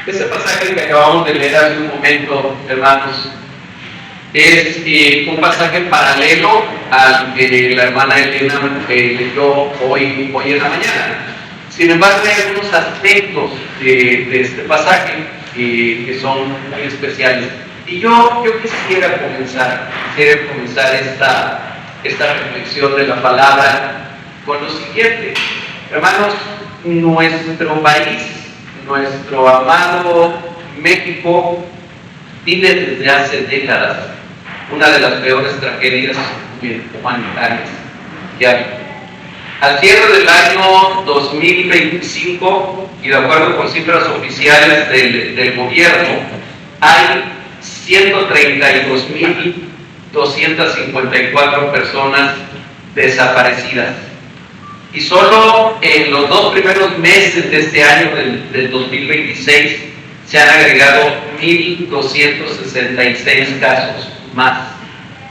Ese pasaje que acabamos de leer hace un momento, hermanos, es un pasaje paralelo al que la hermana Elena leyó hoy en la mañana. Sin embargo, hay algunos aspectos de este pasaje que son muy especiales. Y yo quisiera comenzar esta reflexión de la palabra con lo siguiente. Hermanos, nuestro país, nuestro amado México, vive desde hace décadas una de las peores tragedias humanitarias que hay. Al cierre del año 2025, y de acuerdo con cifras oficiales del gobierno, hay 132.254 personas desaparecidas. Y solo en los 2 primeros meses de este año, del 2026, se han agregado 1.266 casos más.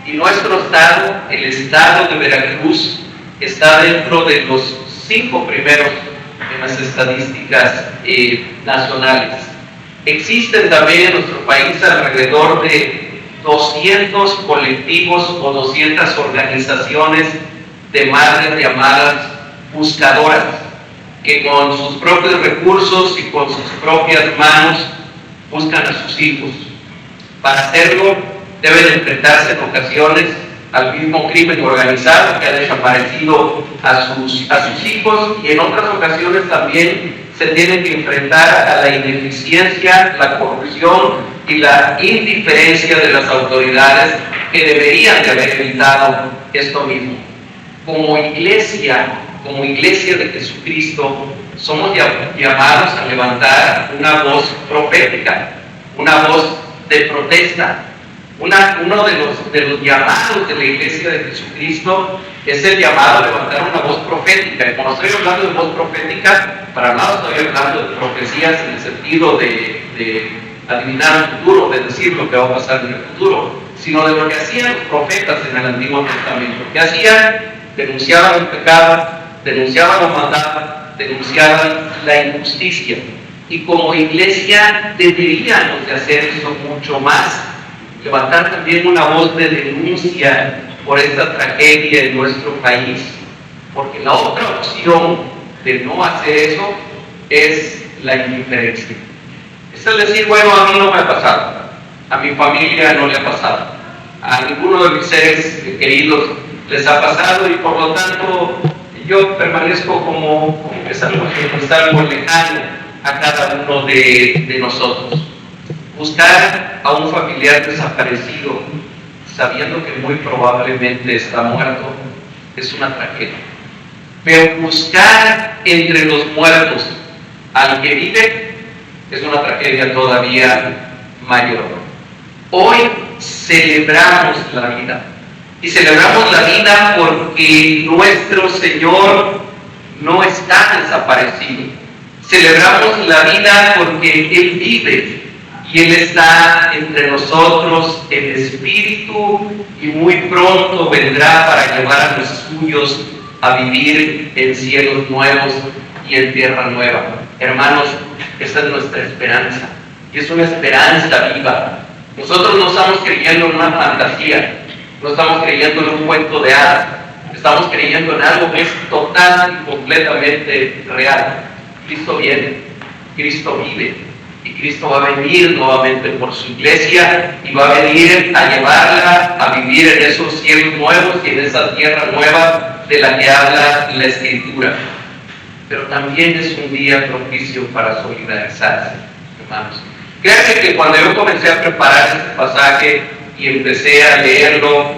Y nuestro estado, el estado de Veracruz, está dentro de los 5 primeros en las estadísticas nacionales. Existen también en nuestro país alrededor de 200 colectivos o 200 organizaciones de madres llamadas buscadoras, que con sus propios recursos y con sus propias manos buscan a sus hijos. Para hacerlo deben enfrentarse en ocasiones al mismo crimen organizado que ha desaparecido a sus hijos, y en otras ocasiones también se tienen que enfrentar a la ineficiencia, la corrupción y la indiferencia de las autoridades, que deberían de haber evitado esto mismo. Como iglesia de Jesucristo, somos llamados a levantar una voz profética, una voz de protesta. Uno de los llamados de la iglesia de Jesucristo es el llamado a levantar una voz profética. Y cuando estoy hablando de voz profética, para nada estoy hablando de profecías en el sentido de adivinar el futuro, de decir lo que va a pasar en el futuro, sino de lo que hacían los profetas en el Antiguo Testamento. ¿Qué hacían? Denunciaban el pecado, denunciaban la maldad, denunciaban la injusticia. Y como iglesia deberíamos de hacer eso mucho más, levantar también una voz de denuncia por esta tragedia en nuestro país, porque la otra opción de no hacer eso es la indiferencia. Es decir, bueno, a mí no me ha pasado, a mi familia no le ha pasado, a ninguno de mis seres queridos les ha pasado, y por lo tanto yo permanezco como que es algo lejano a cada uno de nosotros. Buscar a un familiar desaparecido sabiendo que muy probablemente está muerto es una tragedia. Pero buscar entre los muertos al que vive es una tragedia todavía mayor. Hoy celebramos la vida. Y celebramos la vida porque nuestro Señor no está desaparecido. Celebramos la vida porque Él vive. Y Él está entre nosotros en espíritu, y muy pronto vendrá para llevar a los suyos a vivir en cielos nuevos y en tierra nueva. Hermanos, esta es nuestra esperanza, y es una esperanza viva. Nosotros no estamos creyendo en una fantasía, no estamos creyendo en un cuento de hadas, estamos creyendo en algo que es total y completamente real. Cristo viene, Cristo vive. Y Cristo va a venir nuevamente por su iglesia, y va a venir a llevarla a vivir en esos cielos nuevos y en esa tierra nueva de la que habla la Escritura. Pero también es un día propicio para solidarizarse, hermanos. Créanme que cuando yo comencé a preparar este pasaje y empecé a leerlo,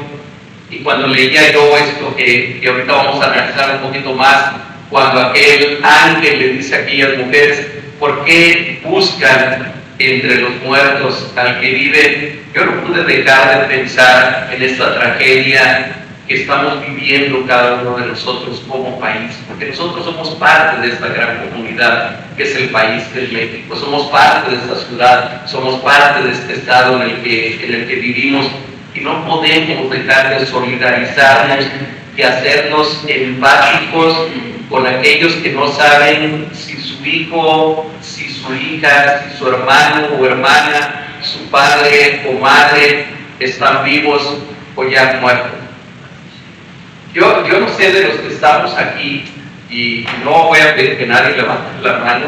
y cuando leía yo esto que ahorita vamos a analizar un poquito más, cuando aquel ángel le dice a aquellas mujeres: ¿por qué buscan entre los muertos al que vive? Yo no pude dejar de pensar en esta tragedia que estamos viviendo cada uno de nosotros como país, porque nosotros somos parte de esta gran comunidad que es el país de México, somos parte de esta ciudad, somos parte de este estado en el que vivimos, y no podemos dejar de solidarizarnos y hacernos empáticos con aquellos que no saben si su su hijo, si su hija, si su hermano o hermana, su padre o madre están vivos o ya muertos. Yo no sé de los que estamos aquí, y no voy a pedir que nadie levante la mano,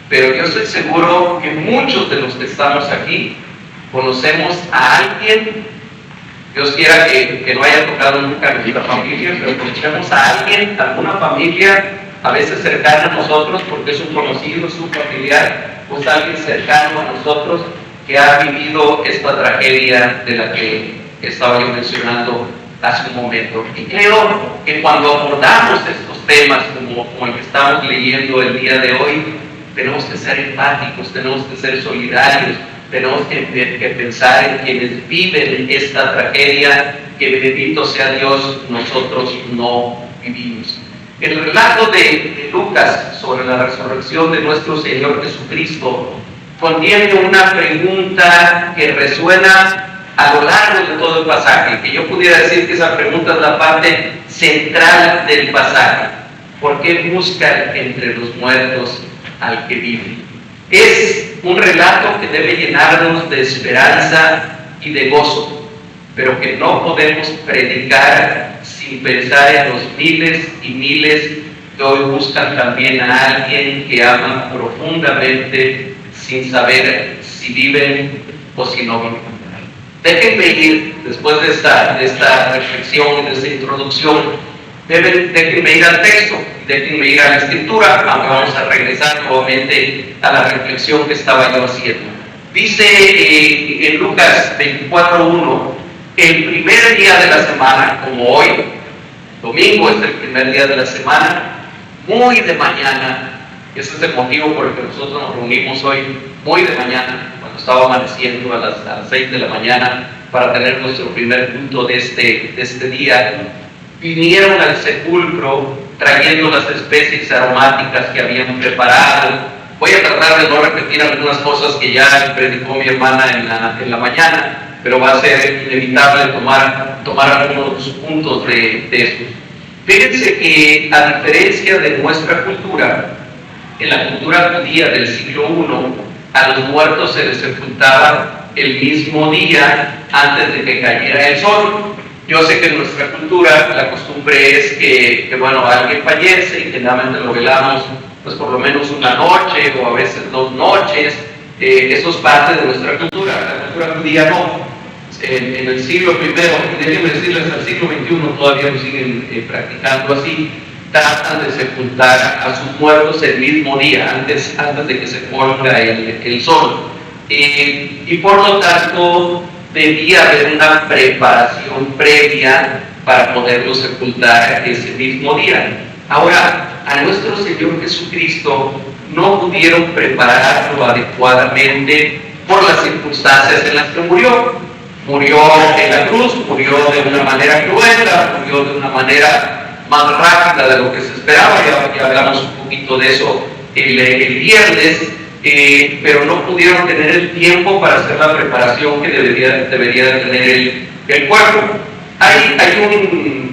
pero yo estoy seguro que muchos de los que estamos aquí conocemos a alguien. Dios quiera que no haya tocado nunca a nuestra familia, pero conocemos a alguien, alguna familia, a veces cercana a nosotros, porque es un conocido, es un familiar, o es alguien cercano a nosotros que ha vivido esta tragedia de la que estaba yo mencionando hace un momento. Y creo que cuando abordamos estos temas, como el que estamos leyendo el día de hoy, tenemos que ser empáticos, tenemos que ser solidarios, tenemos que pensar en quienes viven esta tragedia, que bendito sea Dios, nosotros no vivimos. El relato de Lucas sobre la resurrección de nuestro Señor Jesucristo contiene una pregunta que resuena a lo largo de todo el pasaje, que yo pudiera decir que esa pregunta es la parte central del pasaje. ¿Por qué buscan entre los muertos al que vive? Es un relato que debe llenarnos de esperanza y de gozo, pero que no podemos predicar sin pensar en los miles y miles que hoy buscan también a alguien que aman profundamente sin saber si viven o si no viven. Déjenme ir, después de esta reflexión, de esta introducción, déjenme ir al texto, déjenme ir a la escritura, aunque vamos a regresar nuevamente a la reflexión que estaba yo haciendo. Dice en Lucas 24:1, el primer día de la semana, como hoy, domingo es el primer día de la semana, muy de mañana, ese es el motivo por el que nosotros nos reunimos hoy, muy de mañana, cuando estaba amaneciendo a las 6 de la mañana, para tener nuestro primer culto de este día, vinieron al sepulcro trayendo las especies aromáticas que habían preparado. Voy a tratar de no repetir algunas cosas que ya predicó mi hermana en la mañana, pero va a ser inevitable tomar algunos puntos de estos. Fíjense que a diferencia de nuestra cultura, en la cultura judía del siglo I, a los muertos se les sepultaba el mismo día antes de que cayera el sol. Yo sé que en nuestra cultura la costumbre es que alguien fallece y generalmente lo velamos pues por lo menos una noche o a veces 2 noches. Eso es parte de nuestra cultura. La cultura judía no. En el siglo I, déjenme decirles, hasta el siglo XXI todavía lo siguen practicando así. Tratan de sepultar a sus muertos el mismo día, antes de que se ponga el sol. Y por lo tanto, debía haber una preparación previa para poderlo sepultar ese mismo día. Ahora, a nuestro Señor Jesucristo no pudieron prepararlo adecuadamente por las circunstancias en las que murió. Murió en la cruz, murió de una manera cruenta, murió de una manera más rápida de lo que se esperaba. Ya hablamos un poquito de eso el viernes. Pero no pudieron tener el tiempo para hacer la preparación que debería de tener el cuerpo. Hay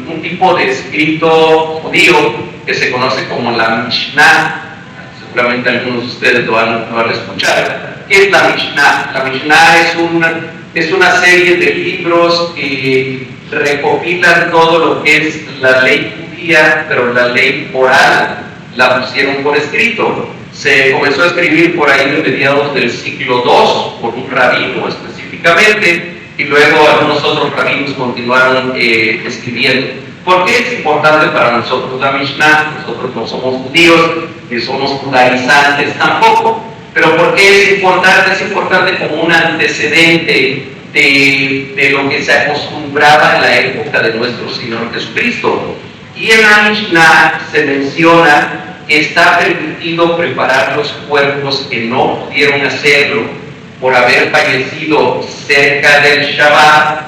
un tipo de escrito judío que se conoce como la Mishnah. Seguramente algunos de ustedes lo van a escuchar. ¿Qué es la Mishnah? La Mishnah es una serie de libros que recopilan todo lo que es la ley judía, pero la ley oral la pusieron por escrito. Se comenzó a escribir por ahí de mediados del siglo II por un rabino específicamente, y luego algunos otros rabinos continuaron escribiendo. ¿Por qué es importante para nosotros la Mishnah? Nosotros no somos judíos, ni somos judaizantes tampoco. Pero ¿por qué es importante? Es importante como un antecedente de lo que se acostumbraba en la época de nuestro Señor Jesucristo. Y en la Mishnah se menciona que está permitido preparar los cuerpos que no pudieron hacerlo por haber fallecido cerca del Shabbat,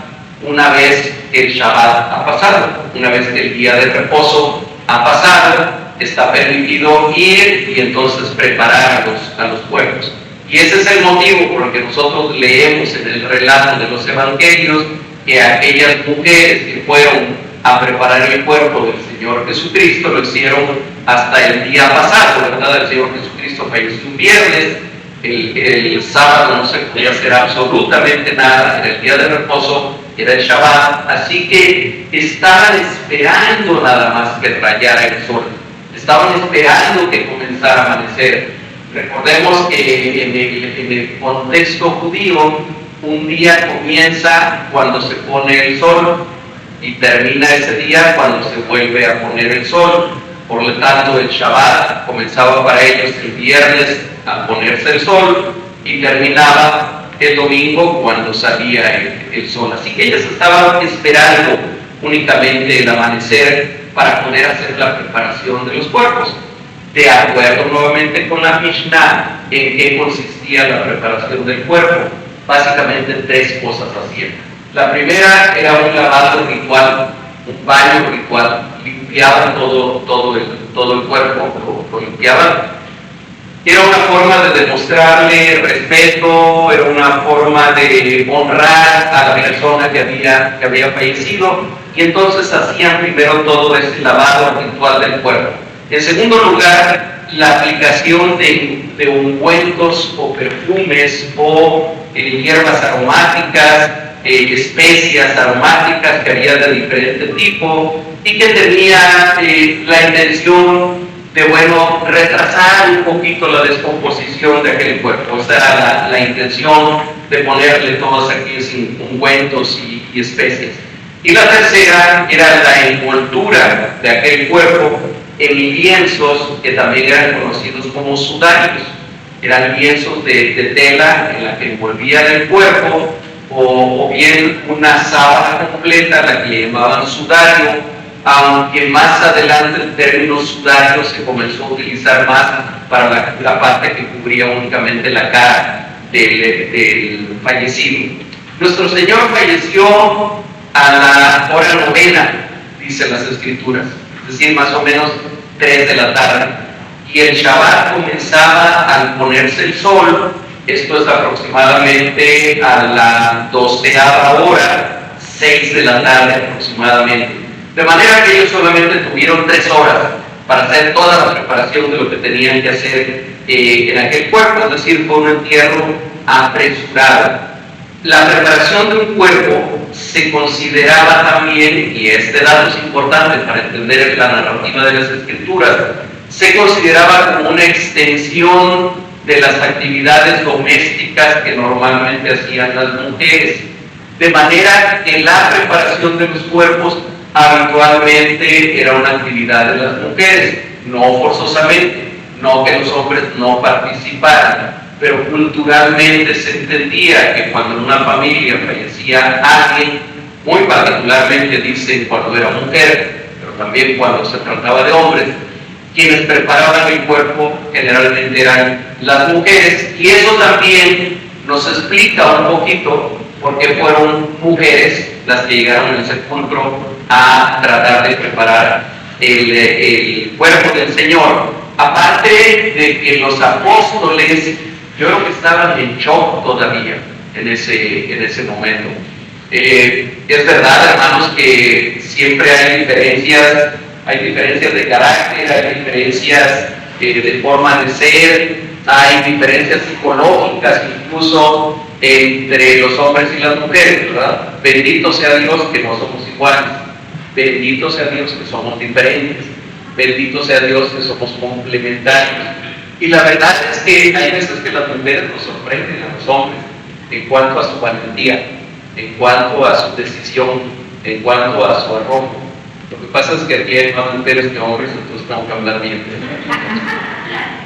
una vez que el Shabbat ha pasado, una vez que el día de reposo ha pasado, está permitido ir y entonces preparar a los cuerpos. Y ese es el motivo por el que nosotros leemos en el relato de los evangelios que aquellas mujeres que fueron a preparar el cuerpo del Señor Jesucristo. Lo hicieron hasta el día pasado, ¿verdad? El Señor Jesucristo falleció un viernes, el sábado no se podía hacer absolutamente nada, era el día de reposo, era el Shabbat, así que estaban esperando nada más que rayara el sol, estaban esperando que comenzara a amanecer. Recordemos que en el contexto judío, un día comienza cuando se pone el sol y termina ese día cuando se vuelve a poner el sol. Por lo tanto, el Shabbat comenzaba para ellos el viernes a ponerse el sol y terminaba el domingo cuando salía el sol. Así que ellos estaban esperando únicamente el amanecer para poder hacer la preparación de los cuerpos. De acuerdo nuevamente con la Mishnah, ¿en qué consistía la preparación del cuerpo? Básicamente tres cosas hacían. La primera era un lavado ritual, un baño ritual, limpiaban todo el cuerpo, lo limpiaban. Era una forma de demostrarle respeto, era una forma de honrar a la persona que había fallecido, y entonces hacían primero todo ese lavado ritual del cuerpo. En segundo lugar, la aplicación de ungüentos o perfumes o hierbas aromáticas, especias aromáticas que había de diferente tipo y que tenía la intención de, retrasar un poquito la descomposición de aquel cuerpo. O sea, la intención de ponerle todos aquellos ungüentos y especias. Y la tercera era la envoltura de aquel cuerpo en lienzos que también eran conocidos como sudarios. Eran lienzos de tela en la que envolvían el cuerpo, o bien una sábana completa, la que le llamaban sudario, aunque más adelante el término sudario se comenzó a utilizar más para la parte que cubría únicamente la cara del fallecido. Nuestro Señor falleció a la hora novena, dicen las Escrituras, es decir, más o menos 3 de la tarde, y el Shabbat comenzaba al ponerse el sol. Esto es aproximadamente a la 12ª hora, 6 de la tarde aproximadamente. De manera que ellos solamente tuvieron 3 horas para hacer toda la preparación de lo que tenían que hacer en aquel cuerpo, es decir, fue un entierro apresurado. La preparación de un cuerpo se consideraba también, y este dato es importante para entender la narrativa de las Escrituras, se consideraba como una extensión de las actividades domésticas que normalmente hacían las mujeres, de manera que la preparación de los cuerpos habitualmente era una actividad de las mujeres, no forzosamente, no que los hombres no participaran, pero culturalmente se entendía que cuando en una familia fallecía alguien, muy particularmente dicen cuando era mujer, pero también cuando se trataba de hombres, quienes preparaban el cuerpo generalmente eran las mujeres, y eso también nos explica un poquito por qué fueron mujeres las que llegaron al sepulcro a tratar de preparar el cuerpo del Señor. Aparte de que los apóstoles, yo creo que estaban en shock todavía en ese momento. Es verdad, hermanos, que siempre hay diferencias de carácter, hay diferencias de forma de ser, hay diferencias psicológicas incluso entre los hombres y las mujeres, ¿verdad? Bendito sea Dios que no somos iguales, bendito sea Dios que somos diferentes, bendito sea Dios que somos complementarios. Y la verdad es que hay veces que las mujeres nos sorprenden a los hombres en cuanto a su valentía, en cuanto a su decisión, en cuanto a su arrojo. Lo que pasa es que aquí hay más mujeres que hombres, entonces tengo que hablar bien.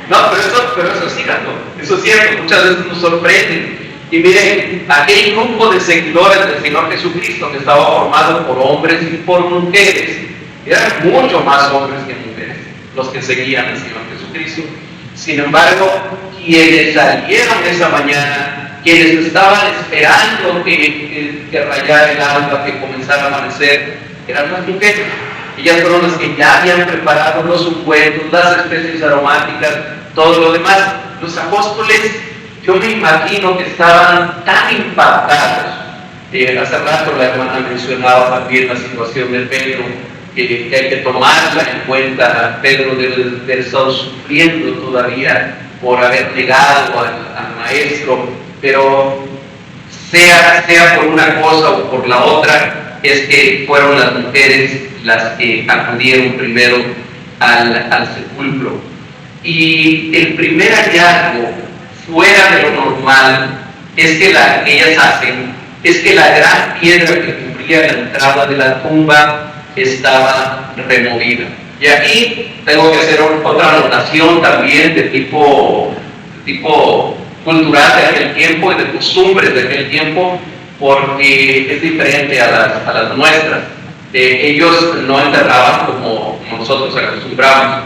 No, pero eso es cierto, eso es cierto, muchas veces nos sorprenden. Y miren, aquel grupo de seguidores del Señor Jesucristo que estaba formado por hombres y por mujeres, eran mucho más hombres que mujeres los que seguían al Señor Jesucristo. Sin embargo, quienes salieron esa mañana, quienes estaban esperando que rayara el alba, que comenzara a amanecer, eran las mujeres. Ellas fueron las que ya habían preparado los ungüentos, las especies aromáticas, todo lo demás. Los apóstoles, yo me imagino que estaban tan impactados Hace rato la hermana mencionaba también la situación de Pedro, que hay que tomarla en cuenta. Pedro debe de haber estado sufriendo todavía por haber negado al maestro, pero sea por una cosa o por la otra, es que fueron las mujeres las que acudieron primero al sepulcro. Y el primer hallazgo fuera de lo normal es que la gran piedra que cubría la entrada de la tumba estaba removida. Y aquí tengo que hacer otra anotación también de tipo cultural de aquel tiempo y de costumbres de aquel tiempo, porque es diferente a las nuestras. Ellos no enterraban como nosotros acostumbramos.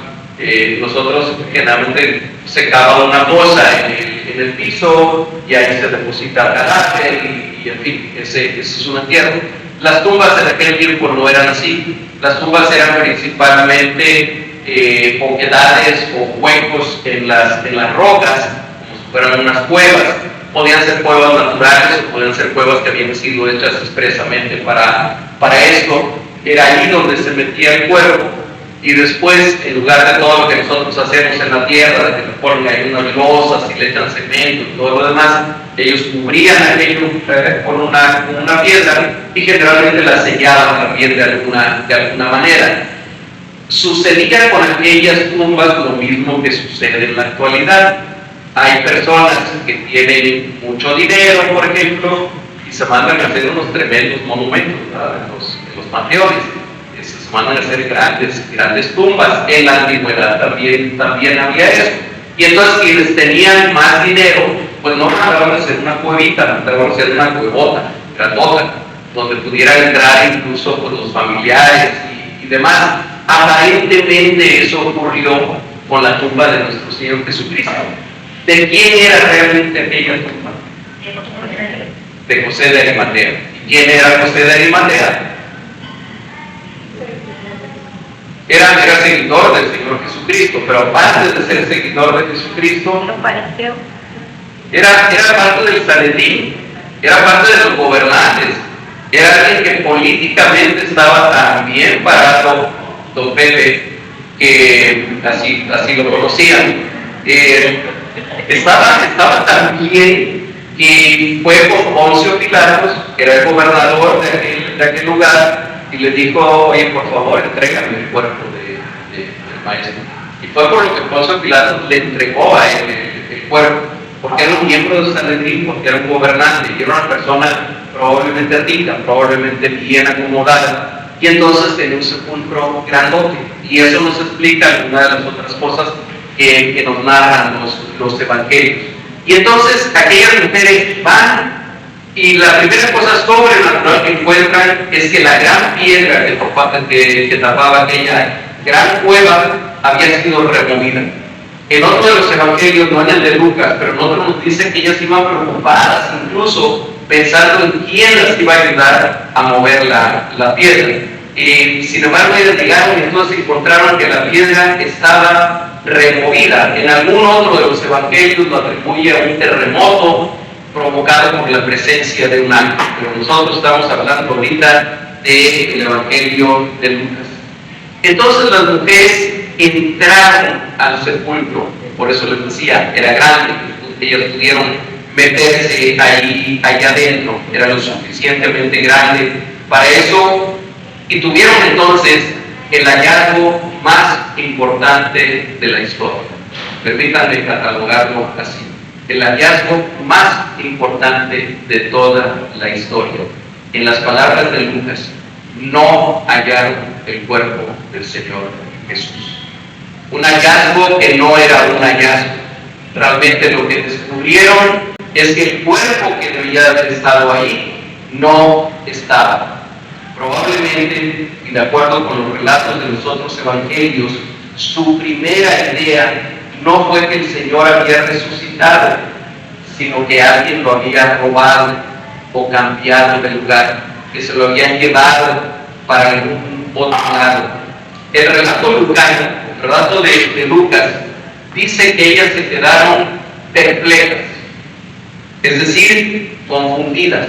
Nosotros generalmente se cava una fosa en el piso y ahí se deposita el cadáver y en fin, ese es un entierro. Las tumbas en aquel tiempo no eran así. Las tumbas eran principalmente oquedades o huecos en las rocas, como si fueran unas cuevas. Podían ser cuevas naturales o podían ser cuevas que habían sido hechas expresamente para esto. Era ahí donde se metía el cuerpo. Y después, en lugar de todo lo que nosotros hacemos en la tierra, de que le ponen ahí unas losas y le echan cemento y todo lo demás, ellos cubrían aquello con una piedra y generalmente la sellaban también de alguna manera. Sucedía con aquellas tumbas lo mismo que sucede en la actualidad. Hay personas que tienen mucho dinero, por ejemplo, y se mandan a hacer unos tremendos monumentos en los panteones. Se mandan a hacer grandes tumbas. En la antigüedad también había eso. Y entonces quienes tenían más dinero, pues no mandaban a hacer una cuevita, mandaban a hacer una cuevota grandota, donde pudieran entrar incluso con los familiares y demás. Aparentemente eso ocurrió con la tumba de nuestro Señor Jesucristo. ¿De quién era realmente aquella tumba? De José de Arimatea. ¿Y quién era José de Arimatea? Era seguidor del Señor Jesucristo, pero aparte de ser seguidor de Jesucristo, era parte del Sanedrín, era parte de los gobernantes, era alguien que políticamente estaba tan bien parado, don Pepe, que así lo conocían. Estaba tan bien que fue con Poncio Pilatos, que era el gobernador de aquel lugar, y le dijo: oye, por favor, entrégame el cuerpo del maestro. Y fue por lo que Poncio Pilatos le entregó a él el cuerpo, porque era un miembro del Sanedrín, porque era un gobernante, y era una persona probablemente rica, probablemente bien acomodada, y entonces tenía un sepulcro grandote. Y eso nos explica alguna de las otras cosas que nos narran los evangelios. Y entonces aquellas mujeres van, y la primera cosa sobrenatural que encuentran es que la gran piedra que tapaba aquella gran cueva había sido removida. En otro de los evangelios, no en el de Lucas, pero en otro nos dice que ellas iban preocupadas, incluso pensando en quién las iba a ayudar a mover la piedra. Sin embargo, ellas llegaron y entonces encontraron que la piedra estaba removida. En algún otro de los evangelios lo atribuye a un terremoto provocado por la presencia de un ángel, pero nosotros estamos hablando ahorita del Evangelio de Lucas. Entonces las mujeres entraron al sepulcro, por eso les decía, era grande, ellas pudieron meterse allá adentro, era lo suficientemente grande para eso, y tuvieron entonces el hallazgo más importante de la historia. Permítanme catalogarlo así: el hallazgo más importante de toda la historia. En las palabras de Lucas, no hallaron el cuerpo del Señor Jesús. Un hallazgo que no era un hallazgo. Realmente lo que descubrieron es que el cuerpo que debía haber estado ahí no estaba. Probablemente, y de acuerdo con los relatos de los otros evangelios, su primera idea no fue que el Señor había resucitado, sino que alguien lo había robado o cambiado de lugar, que se lo habían llevado para algún otro lado. El relato de Lucas dice que ellas se quedaron perplejas, es decir, confundidas.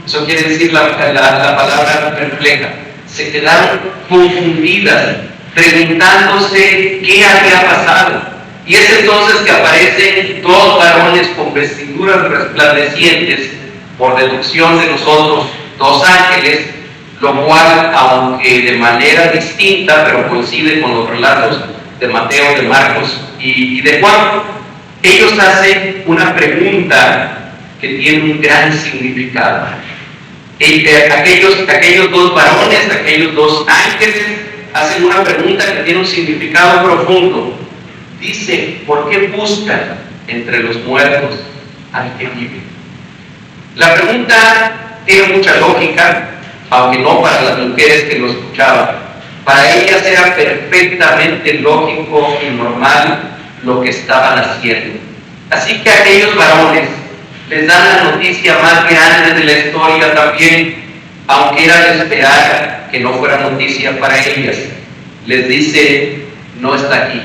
Eso quiere decir la palabra perpleja. Se quedaron confundidas, preguntándose qué había pasado. Y es entonces que aparecen dos varones con vestiduras resplandecientes, por deducción de nosotros, dos ángeles, lo cual, aunque de manera distinta, pero coincide con los relatos de Mateo, de Marcos y de Juan, ellos hacen una pregunta que tiene un gran significado. Aquellos dos varones, aquellos dos ángeles, hacen una pregunta que tiene un significado profundo. Dice, ¿por qué buscan entre los muertos al que vive? La pregunta tiene mucha lógica, aunque no para las mujeres que lo escuchaban. Para ellas era perfectamente lógico y normal lo que estaban haciendo. Así que aquellos varones les dan la noticia más grande de la historia también, aunque era de esperar que no fuera noticia para ellas. Les dice, no está aquí,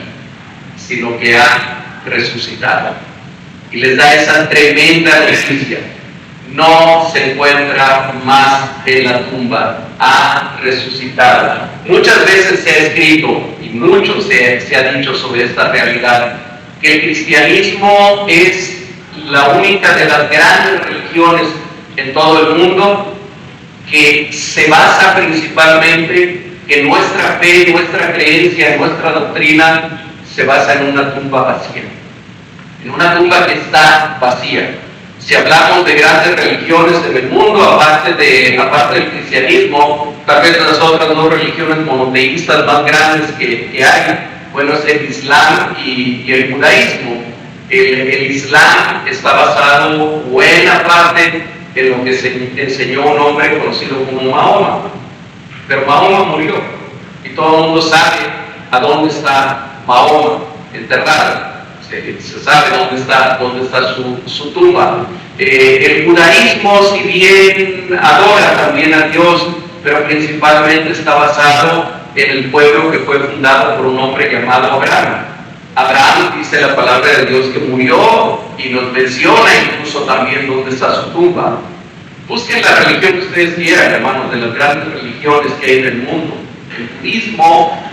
sino que ha resucitado. Y les da esa tremenda noticia. No se encuentra más en la tumba, ha resucitado. Muchas veces se ha escrito y mucho se ha dicho sobre esta realidad, que el cristianismo es la única de las grandes religiones en todo el mundo que se basa principalmente en nuestra fe, nuestra creencia, nuestra doctrina, se basa en una tumba vacía, en una tumba que está vacía. Si hablamos de grandes religiones en el mundo, aparte del cristianismo, tal vez las otras dos religiones monoteístas más grandes que hay, bueno, es el Islam y el judaísmo. El Islam está basado buena parte en lo que se enseñó un hombre conocido como Mahoma. Pero Mahoma murió y todo el mundo sabe a dónde está Mahoma enterrado. Se sabe dónde está su tumba. El judaísmo, si bien adora también a Dios, pero principalmente está basado en el pueblo que fue fundado por un hombre llamado Abraham. Abraham, dice la palabra de Dios, que murió y nos menciona incluso también dónde está su tumba. Busquen la religión que ustedes quieran, hermanos, de las grandes religiones que hay en el mundo. El budismo,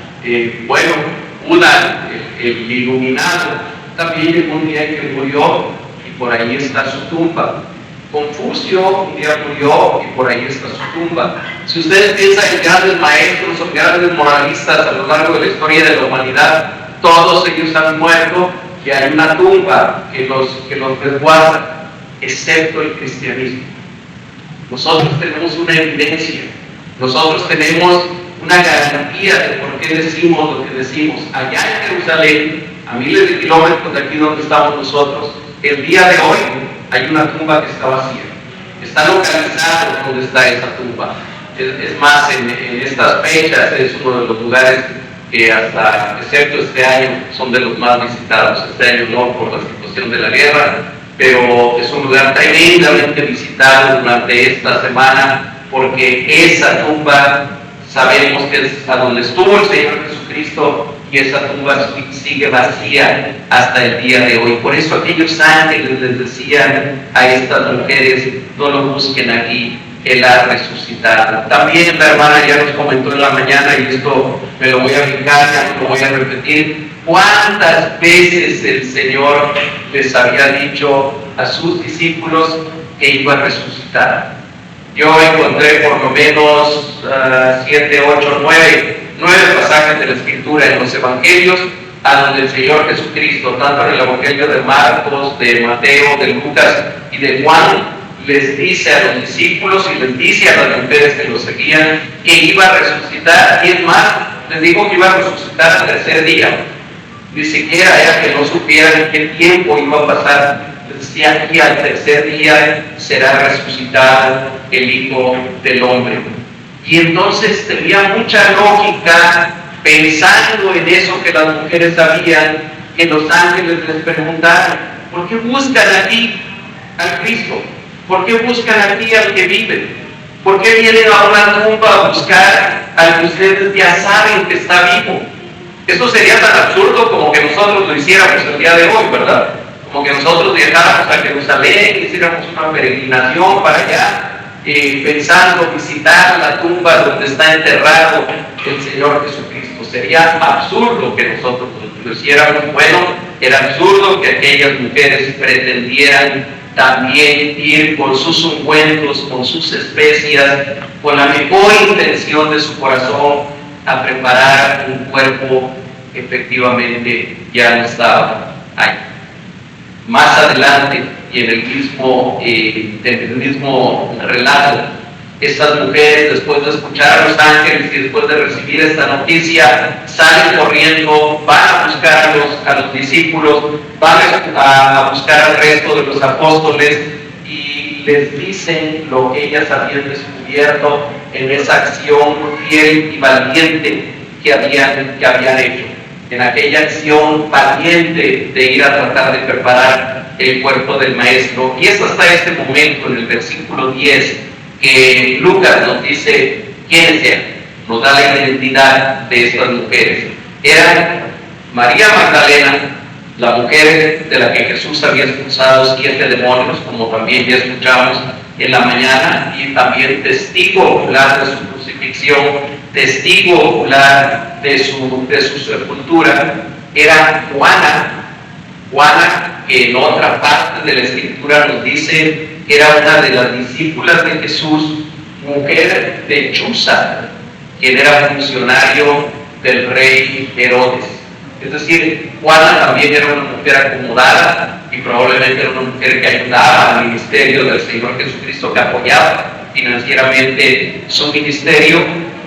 Buda, el iluminado, también llegó un día que murió y por ahí está su tumba. Confucio un día murió y por ahí está su tumba. Si ustedes piensan en grandes maestros o grandes moralistas a lo largo de la historia de la humanidad, todos ellos han muerto y hay una tumba que los resguarda, excepto el cristianismo. Nosotros tenemos una evidencia, nosotros tenemos una garantía de por qué decimos lo que decimos. Allá en Jerusalén, a miles de kilómetros de aquí donde estamos nosotros, el día de hoy hay una tumba que está vacía. Está localizado donde está esa tumba. Es más, en estas fechas es uno de los lugares que hasta, excepto este año, son de los más visitados. Este año no por la situación de la guerra, pero es un lugar tremendamente visitado durante esta semana, porque esa tumba sabemos que es a donde estuvo el Señor Jesucristo, y esa tumba sigue vacía hasta el día de hoy. Por eso aquellos ángeles les decían a estas mujeres, no lo busquen aquí, Él ha resucitado. También la hermana ya nos comentó en la mañana, y esto me lo voy a fijar, ya lo voy a repetir, cuántas veces el Señor les había dicho a sus discípulos que iba a resucitar. Yo encontré por lo menos 7, 8, 9 pasajes de la Escritura en los Evangelios, a donde el Señor Jesucristo, tanto en el Evangelio de Marcos, de Mateo, de Lucas y de Juan, les dice a los discípulos y les dice a las mujeres que lo seguían que iba a resucitar, y es más, les dijo que iba a resucitar al tercer día. Ni siquiera era que no supieran qué tiempo iba a pasar. Les decía que al tercer día será resucitado el Hijo del Hombre. Y entonces tenía mucha lógica, pensando en eso que las mujeres sabían, que los ángeles les preguntaron, ¿por qué buscan aquí al Cristo? ¿Por qué buscan aquí al que vive? ¿Por qué vienen a una tumba a buscar al que ustedes ya saben que está vivo? Esto sería tan absurdo como que nosotros lo hiciéramos el día de hoy, ¿verdad? Como que nosotros viajáramos a Jerusalén, hiciéramos una peregrinación para allá. pensando visitar la tumba donde está enterrado el Señor Jesucristo. Sería absurdo que nosotros lo hiciéramos. Bueno, era absurdo que aquellas mujeres pretendieran también ir con sus ungüentos, con sus especias, con la mejor intención de su corazón a preparar un cuerpo que efectivamente ya no estaba ahí. Más adelante, y en el mismo relato, estas mujeres, después de escuchar a los ángeles y después de recibir esta noticia, salen corriendo, van a buscar a los discípulos, van a buscar al resto de los apóstoles y les dicen lo que ellas habían descubierto en esa acción fiel y valiente que habían hecho, en aquella acción valiente de ir a tratar de preparar el cuerpo del Maestro. Y es hasta este momento, en el versículo 10, que Lucas nos dice quiénes eran, nos da la identidad de estas mujeres. Eran María Magdalena, la mujer de la que Jesús había expulsado 7 demonios, como también ya escuchamos en la mañana, y también testigo ocular de su crucifixión, testigo ocular de su sepultura. Era Juana, que en otra parte de la Escritura nos dice que era una de las discípulas de Jesús, mujer de Chuza, quien era funcionario del rey Herodes. Es decir, Juana también era una mujer acomodada y probablemente era una mujer que ayudaba al ministerio del Señor Jesucristo, que apoyaba financieramente su ministerio.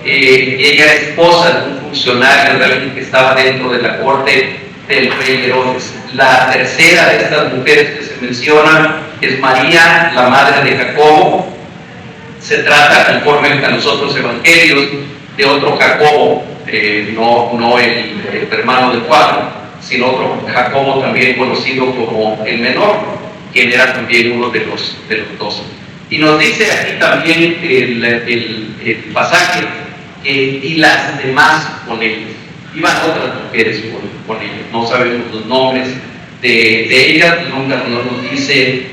Ella era esposa de un funcionario realmente que estaba dentro de la corte del rey Herodes. La tercera de estas mujeres que se menciona es María, la madre de Jacobo. Se trata, conforme a los otros evangelios, de otro Jacobo, no el hermano de Juan, sino otro Jacobo también conocido como el menor, quien era también uno de los 12. Y nos dice aquí también el pasaje y las demás con ellos. Iban otras mujeres con ellos, no sabemos los nombres de ellas, nunca nos dice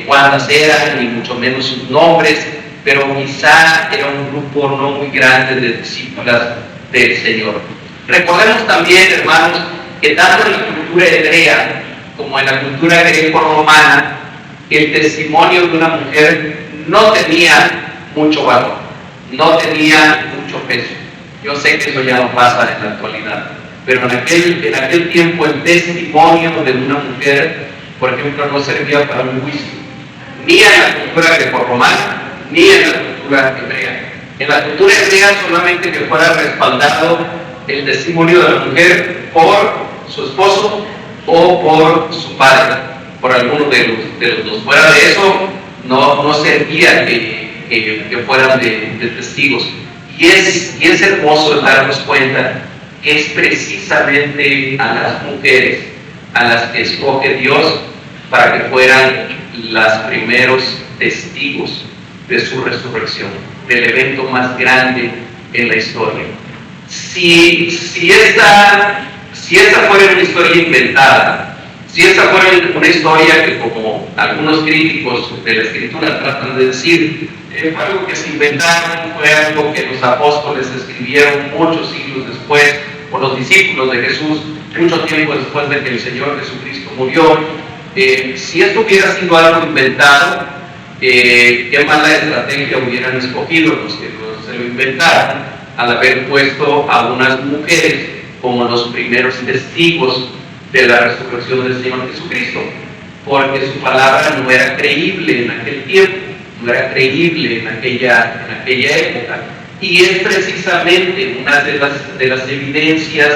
cuántas eran, ni mucho menos sus nombres, pero quizá era un grupo no muy grande de discípulas del Señor. Recordemos también, hermanos, que tanto en la cultura hebrea como en la cultura greco-romana, el testimonio de una mujer no tenía mucho valor, no tenía mucho peso. Yo sé que eso ya no pasa en la actualidad, pero en aquel tiempo el testimonio de una mujer, por ejemplo, no servía para un juicio, ni en la cultura greco-romana, ni en la cultura hebrea. En la cultura hebrea solamente que fuera respaldado el testimonio de la mujer por su esposo o por su padre, por alguno de los dos. Fuera de eso, no servía que fueran de testigos. Y es hermoso darnos cuenta que es precisamente a las mujeres a las que escoge Dios para que fueran los primeros testigos de su resurrección, del evento más grande en la historia. Si esta fuera una historia inventada, si esta fuera una historia que, como algunos críticos de la Escritura tratan de decir, fue algo que se inventaron, fue algo que los apóstoles escribieron muchos siglos después, o los discípulos de Jesús, mucho tiempo después de que el Señor Jesucristo murió. Si esto hubiera sido algo inventado, qué mala estrategia hubieran escogido los que se lo inventaron al haber puesto a unas mujeres como los primeros testigos de la resurrección del Señor Jesucristo, porque su palabra no era creíble en aquel tiempo, no era creíble en aquella época. Y es precisamente una de las evidencias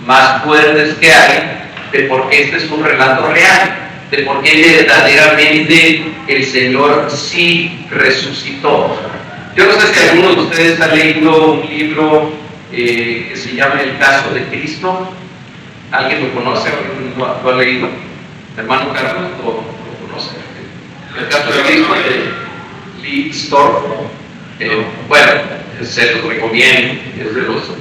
más fuertes que hay de por qué este es un relato real, de por qué verdaderamente el Señor sí resucitó. Yo no sé si alguno de ustedes ha leído un libro que se llama El caso de Cristo. ¿Alguien lo conoce? ¿Alguien lo ha leído? Hermano Carlos, ¿lo conoce? El caso de Cristo de Lee Storr. Bueno, se los recomiendo, es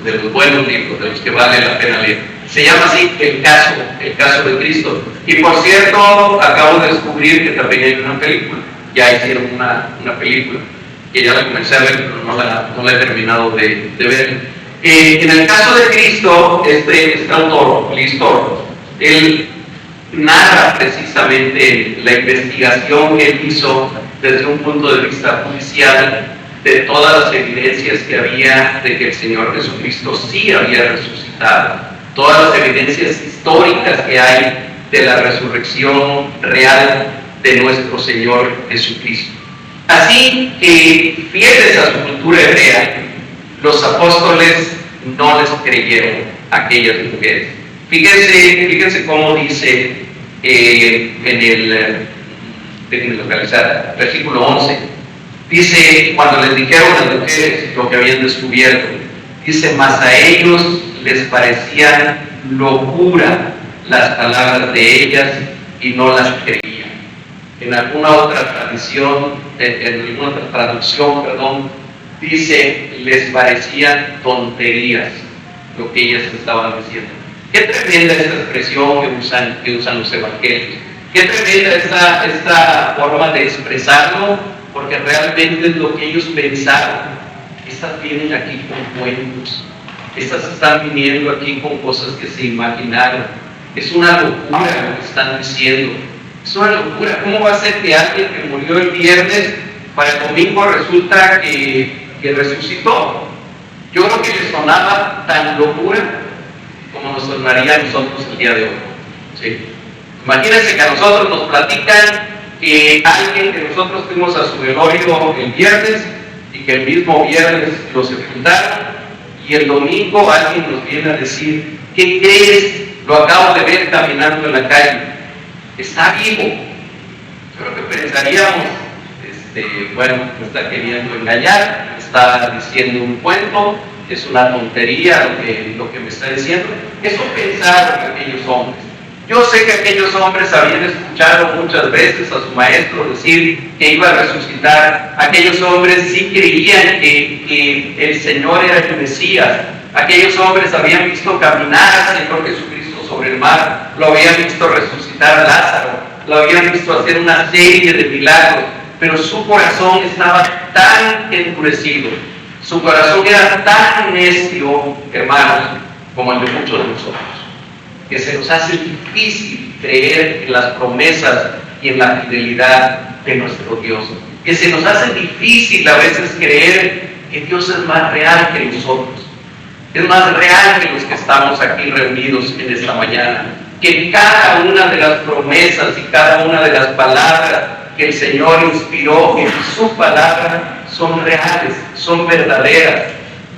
de los buenos libros, de los que vale la pena leer. Se llama así el caso de Cristo. Y por cierto, acabo de descubrir que también hay una película, ya hicieron una película. que ya la comencé a ver, pero no la he terminado de ver. En el caso de Cristo, este autor, Listor, él narra precisamente la investigación que él hizo desde un punto de vista judicial de todas las evidencias que había de que el Señor Jesucristo sí había resucitado, todas las evidencias históricas que hay de la resurrección real de nuestro Señor Jesucristo. Así que, fieles a su cultura hebrea, los apóstoles no les creyeron a aquellas mujeres. Fíjense cómo dice déjenme localizar, versículo 11. Dice, cuando les dijeron a las mujeres lo que habían descubierto, dice, mas a ellos les parecían locura las palabras de ellas y no las creían. En alguna otra tradición, en alguna otra traducción, dice, les parecían tonterías lo que ellas estaban diciendo. Qué tremenda esta expresión que usan los evangelios. Qué tremenda esta forma de expresarlo, porque realmente es lo que ellos pensaron. Estas vienen aquí con cuentos. Estas están viniendo aquí con cosas que se imaginaron. Es una locura lo que están diciendo. Es una locura. ¿Cómo va a ser que alguien que murió el viernes para el domingo resulta que resucitó? Yo creo que les sonaba tan locura como nos sonaría a nosotros el día de hoy. ¿Sí? Imagínense que a nosotros nos platican que alguien que nosotros fuimos a su velorio el viernes y que el mismo viernes lo sepultaron, y el domingo alguien nos viene a decir, ¿qué crees? Lo acabo de ver caminando en la calle. Está vivo. Yo creo que pensaríamos, me está queriendo engañar, está diciendo un cuento, es una tontería lo que me está diciendo. Eso pensaron aquellos hombres. Yo sé que aquellos hombres habían escuchado muchas veces a su maestro decir que iba a resucitar. Aquellos hombres sí creían que el Señor era el Mesías. Aquellos hombres habían visto caminar al Señor Jesucristo sobre el mar, lo habían visto resucitar a Lázaro, lo habían visto hacer una serie de milagros, pero su corazón estaba tan endurecido, su corazón era tan necio, hermanos, como el de muchos de nosotros, que se nos hace difícil creer en las promesas y en la fidelidad de nuestro Dios, que se nos hace difícil a veces creer que Dios es más real que nosotros, es más real que los que estamos aquí reunidos en esta mañana, que cada una de las promesas y cada una de las palabras que el Señor inspiró en su palabra son reales, son verdaderas.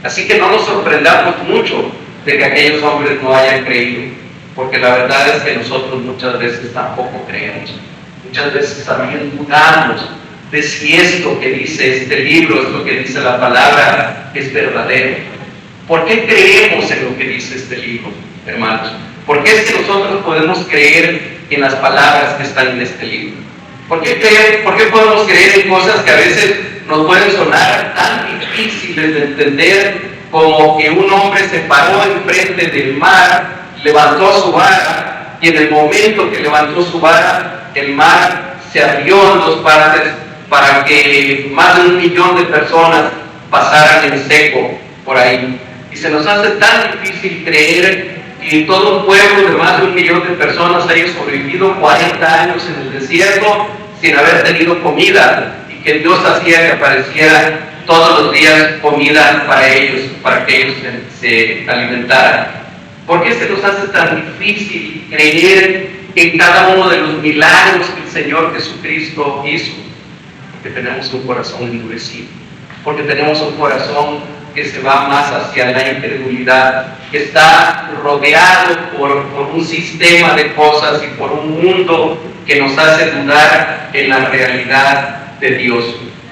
Así que no nos sorprendamos mucho de que aquellos hombres no hayan creído, porque la verdad es que nosotros muchas veces tampoco creemos. Muchas veces también dudamos de si esto que dice este libro, esto que dice la palabra, es verdadero. ¿Por qué creemos en lo que dice este libro, hermanos? ¿Por qué es que nosotros podemos creer en las palabras que están en este libro? ¿Por qué podemos creer en cosas que a veces nos pueden sonar tan difíciles de entender, como que un hombre se paró enfrente del mar, levantó su vara, y en el momento que levantó su vara, el mar se abrió en dos partes para que más de 1 millón de personas pasaran en seco por ahí? Y se nos hace tan difícil creer que todo un pueblo de más de 1 millón de personas haya sobrevivido 40 años en el desierto sin haber tenido comida, y que Dios hacía que apareciera todos los días comida para ellos, para que ellos se alimentaran. ¿Por qué se nos hace tan difícil creer en cada uno de los milagros que el Señor Jesucristo hizo? Porque tenemos un corazón endurecido, porque tenemos un corazón que se va más hacia la incredulidad, que está rodeado por un sistema de cosas y por un mundo que nos hace dudar en la realidad de Dios.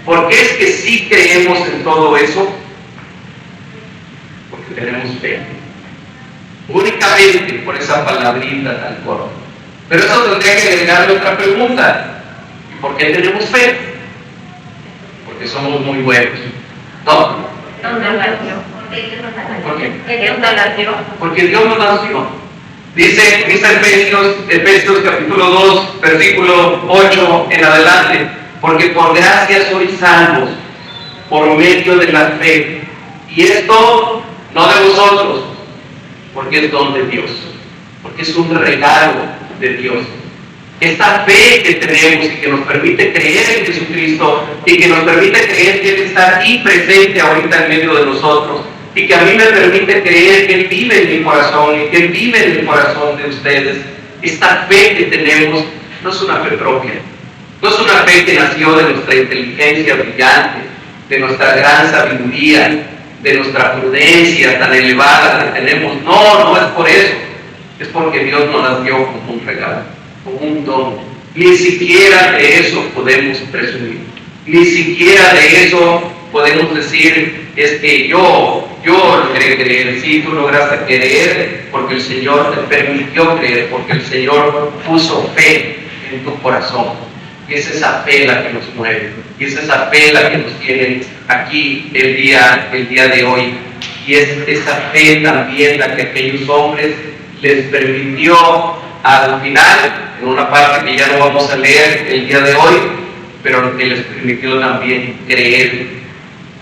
¿Por qué es que sí creemos en todo eso? Porque tenemos fe. Únicamente por esa palabrita tan corta. Pero eso tendría que agregarle otra pregunta. ¿Por qué tenemos fe? Porque somos muy buenos. ¿No? ¿Por qué? Porque Dios nos nació. Dice Efesios capítulo 2, versículo 8 en adelante, porque por gracia sois salvos por medio de la fe. Y esto no de vosotros, porque es don de Dios, porque es un regalo de Dios. Esta fe que tenemos y que nos permite creer en Jesucristo y que nos permite creer que Él está ahí presente ahorita en medio de nosotros y que a mí me permite creer que Él vive en mi corazón y que Él vive en el corazón de ustedes. Esta fe que tenemos no es una fe propia, no es una fe que nació de nuestra inteligencia brillante, de nuestra gran sabiduría, de nuestra prudencia tan elevada que tenemos. No es por eso, es porque Dios nos las dio como un regalo, como un don. Ni siquiera de eso podemos presumir, ni siquiera de eso podemos decir, es que yo logré creer. Sí, tú lograste creer porque el Señor te permitió creer, porque el Señor puso fe en tu corazón. Y es esa fe la que nos mueve, y es esa fe la que nos tiene aquí el día de hoy. Y es esa fe también la que aquellos hombres les permitió al final, en una parte que ya no vamos a leer el día de hoy, pero que les permitió también creer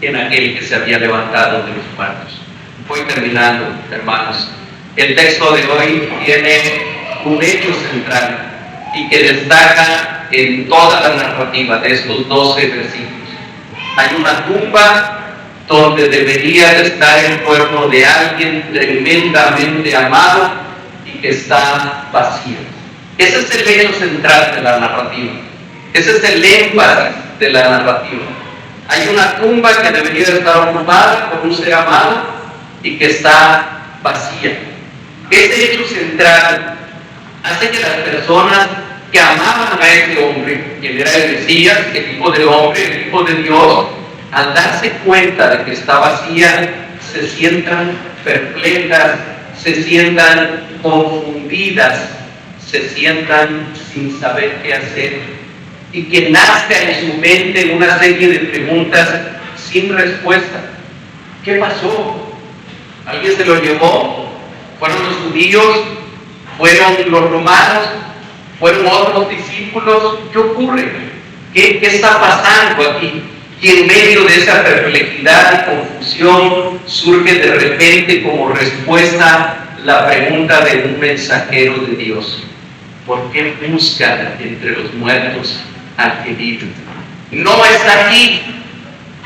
en aquel que se había levantado de los muertos. Voy terminando, hermanos. El texto de hoy tiene un hecho central y que destaca en toda la narrativa de estos 12 versículos. Hay una tumba donde debería de estar el cuerpo de alguien tremendamente amado y que está vacío. Ese es el hecho central de la narrativa. Ese es el énfasis de la narrativa. Hay una tumba que debería de estar ocupada por un ser amado y que está vacía. Ese hecho central hace que las personas que amaban a ese hombre, quien era el Mesías, el Hijo del Hombre, el Hijo de Dios, al darse cuenta de que está vacía, se sientan perplejas, se sientan confundidas, se sientan sin saber qué hacer, y que nazca en su mente una serie de preguntas sin respuesta. ¿Qué pasó? ¿Alguien se lo llevó? ¿Fueron los judíos? ¿Fueron los romanos? ¿Fueron otros discípulos? ¿Qué ocurre? ¿Qué está pasando aquí? Y en medio de esa perplejidad y confusión surge de repente como respuesta la pregunta de un mensajero de Dios: ¿por qué buscan entre los muertos al que vive? No está aquí,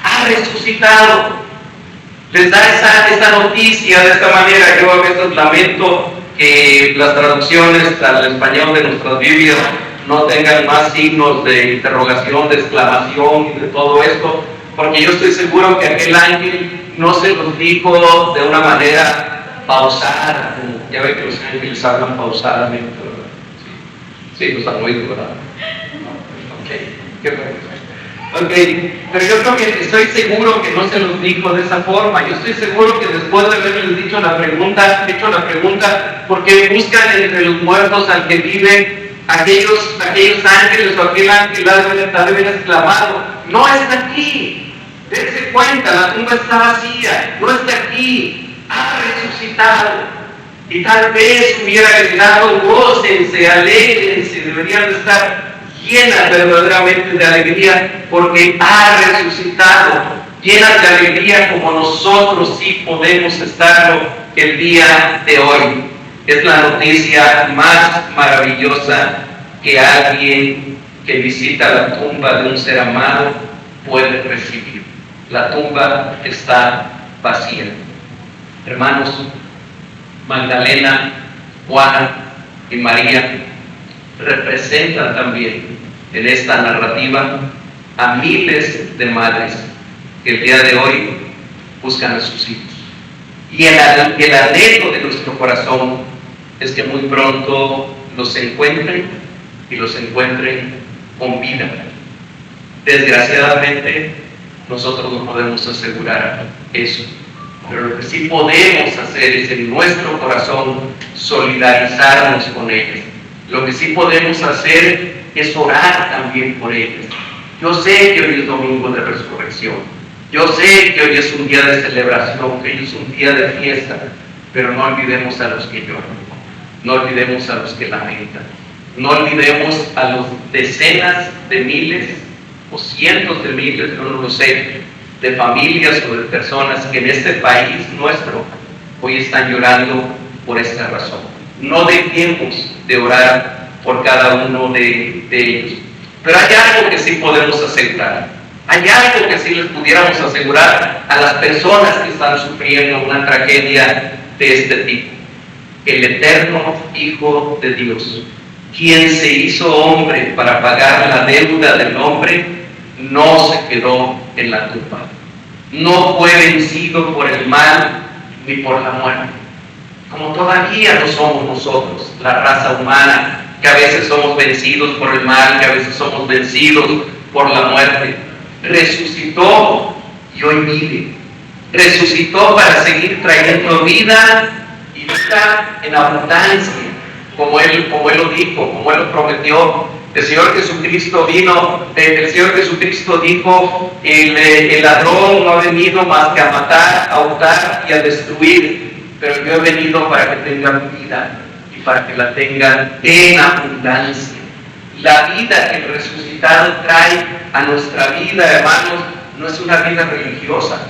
ha resucitado. Les da esa noticia de esta manera. Yo a veces lamento que las traducciones al español de nuestras Biblias no tengan más signos de interrogación, de exclamación y de todo esto, porque yo estoy seguro que aquel ángel no se los dijo de una manera pausada, como ya ve que los ángeles hablan pausadamente, ¿verdad? Sí, los han oído, ¿verdad? Ok, qué bueno. Okay. Pero yo creo que estoy seguro que no se los dijo de esa forma. Yo estoy seguro que después de haberles hecho la pregunta, ¿por qué buscan entre los muertos al que vive? Aquellos ángeles o aquel ángel ha de haber exclamado: no está aquí, dense cuenta, la tumba está vacía, no está aquí, ha resucitado. Y tal vez hubiera gritado: gócense, alégrense, deberían de estar llenas verdaderamente de alegría porque ha resucitado, llenas de alegría como nosotros sí podemos estarlo el día de hoy. Es la noticia más maravillosa que alguien que visita la tumba de un ser amado puede recibir. La tumba está vacía. Hermanos, Magdalena, Juana y María representan también en esta narrativa a miles de madres que el día de hoy buscan a sus hijos. Y el anhelo de nuestro corazón es que muy pronto los encuentren y los encuentren con vida. Desgraciadamente, nosotros no podemos asegurar eso. Pero lo que sí podemos hacer es en nuestro corazón solidarizarnos con ellos. Lo que sí podemos hacer es orar también por ellos. Yo sé que hoy es domingo de resurrección. Yo sé que hoy es un día de celebración, que hoy es un día de fiesta. Pero no olvidemos a los que lloran. No olvidemos a los que lamentan. No olvidemos a los decenas de miles o cientos de miles, yo no lo sé, de familias o de personas que en este país nuestro hoy están llorando por esta razón. No dejemos de orar por cada uno de ellos. Pero hay algo que sí podemos asegurar. Hay algo que sí les pudiéramos asegurar a las personas que están sufriendo una tragedia de este tipo. El eterno Hijo de Dios, quien se hizo hombre para pagar la deuda del hombre, no se quedó en la tumba. No fue vencido por el mal ni por la muerte. Como todavía no somos nosotros, la raza humana, que a veces somos vencidos por el mal, que a veces somos vencidos por la muerte. Resucitó y hoy vive. Resucitó para seguir trayendo vida y vida en abundancia, como Él lo dijo, como Él lo prometió. El Señor Jesucristo vino, el Señor Jesucristo dijo, el ladrón no ha venido más que a matar, a hurtar y a destruir, pero yo he venido para que tengan vida y para que la tengan en abundancia. La vida que el resucitado trae a nuestra vida, hermanos, no es una vida religiosa,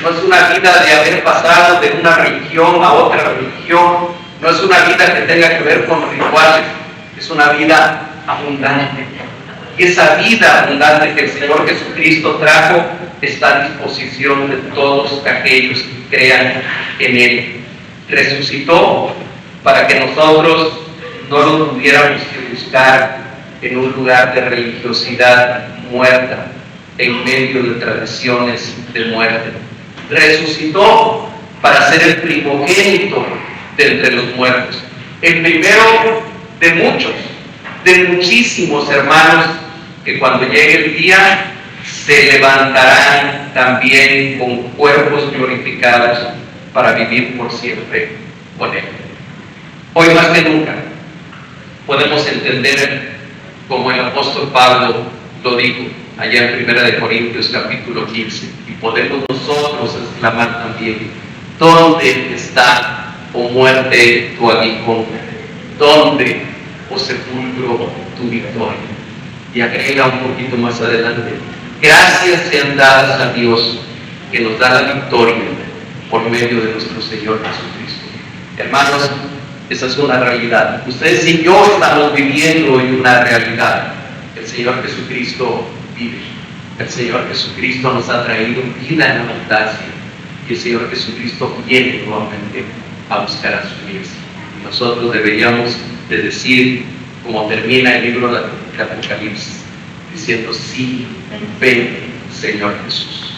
no es una vida de haber pasado de una religión a otra religión, no es una vida que tenga que ver con rituales, es una vida abundante. Y esa vida abundante que el Señor Jesucristo trajo está a disposición de todos aquellos que crean en Él. Resucitó para que nosotros no lo tuviéramos que buscar en un lugar de religiosidad muerta, en medio de tradiciones de muerte. Resucitó para ser el primogénito de entre los muertos, el primero de muchos, de muchísimos hermanos que cuando llegue el día se levantarán también con cuerpos glorificados para vivir por siempre con Él. Hoy más que nunca podemos entender, como el apóstol Pablo lo dijo allá en 1 Corintios capítulo 15, y podemos nosotros exclamar también: ¿dónde está, oh muerte, tu aguijón? ¿Dónde, oh sepulcro, tu victoria? Y agrega un poquito más adelante: gracias sean dadas a Dios que nos da la victoria por medio de nuestro Señor Jesucristo. Hermanos, esa es una realidad. Ustedes y yo estamos viviendo hoy una realidad. El Señor Jesucristo vive. El Señor Jesucristo nos ha traído vida en abundancia. Y el Señor Jesucristo viene nuevamente a buscar a su iglesia. Y nosotros deberíamos de decir, como termina el libro de Apocalipsis, diciendo: sí, ven, Señor Jesús.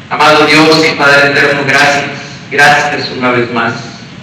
Amado Dios y Padre eterno, gracias. Gracias una vez más.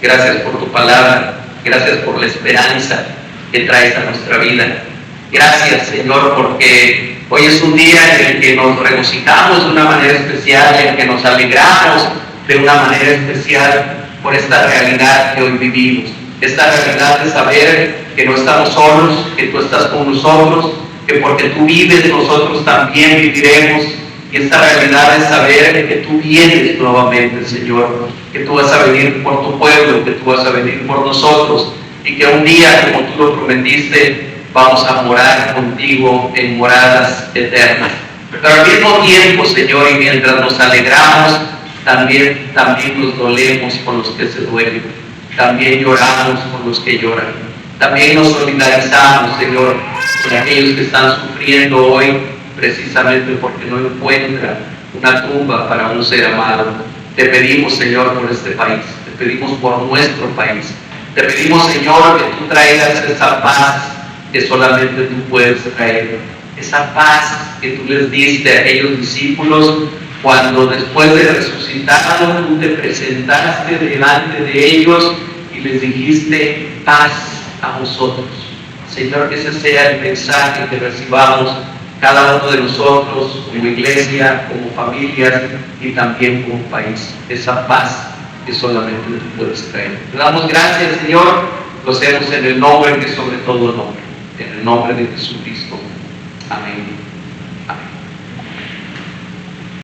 Gracias por tu palabra. Gracias por la esperanza que traes a nuestra vida. Gracias, Señor, porque hoy es un día en el que nos regocijamos de una manera especial, en el que nos alegramos de una manera especial por esta realidad que hoy vivimos. Esta realidad de saber que no estamos solos, que tú estás con nosotros, que porque tú vives nosotros también viviremos. Y esta realidad de saber que tú vienes nuevamente, Señor, que tú vas a venir por tu pueblo, que tú vas a venir por nosotros, y que un día, como tú lo prometiste, vamos a morar contigo en moradas eternas. Pero al mismo tiempo, Señor, y mientras nos alegramos, también nos dolemos con los que se duelen. También lloramos con los que lloran. También nos solidarizamos, Señor, con aquellos que están sufriendo hoy, precisamente porque no encuentran una tumba para un ser amado. Te pedimos, Señor, por este país. Te pedimos por nuestro país. Te pedimos, Señor, que tú traigas esa paz que solamente tú puedes traer. Esa paz que tú les diste a aquellos discípulos cuando después de resucitado tú te presentaste delante de ellos y les dijiste: paz a vosotros. Señor, que ese sea el mensaje que recibamos cada uno de nosotros como iglesia, como familias y también como país. Esa paz que solamente tú puedes traer. Te damos gracias, Señor. Lo hacemos en el nombre que sobre todo nombre, en el nombre de Jesucristo. Amén.